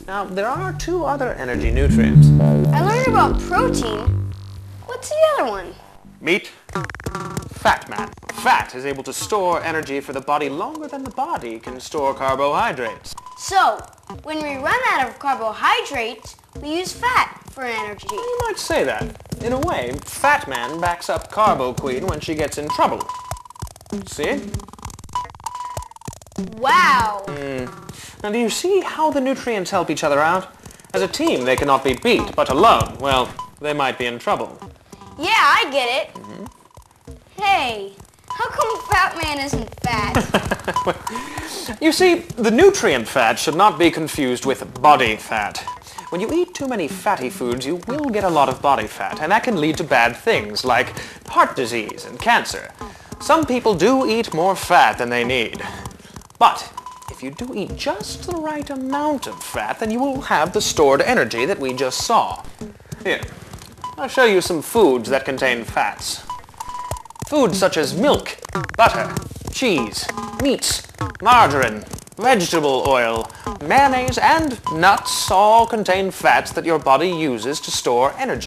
Now, there are two other energy nutrients. I learned about protein. What's the other one? Meat. Fat, man. Fat is able to store energy for the body longer than the body can store carbohydrates. So, when we run out of carbohydrates, we use fat for energy. You might say that. In a way, Fat Man backs up Carbo Queen when she gets in trouble. See? Wow! Now, do you see how the nutrients help each other out? As a team, they cannot be beat, but alone, well, they might be in trouble. Yeah, I get it. Hey, how come Fat Man isn't fat? You see, the nutrient fat should not be confused with body fat. When you eat too many fatty foods, you will get a lot of body fat, and that can lead to bad things like heart disease and cancer. Some people do eat more fat than they need. But if you do eat just the right amount of fat, then you will have the stored energy that we just saw. Here, I'll show you some foods that contain fats. Foods such as milk, butter, cheese, meats, margarine, vegetable oil, mayonnaise, and nuts all contain fats that your body uses to store energy.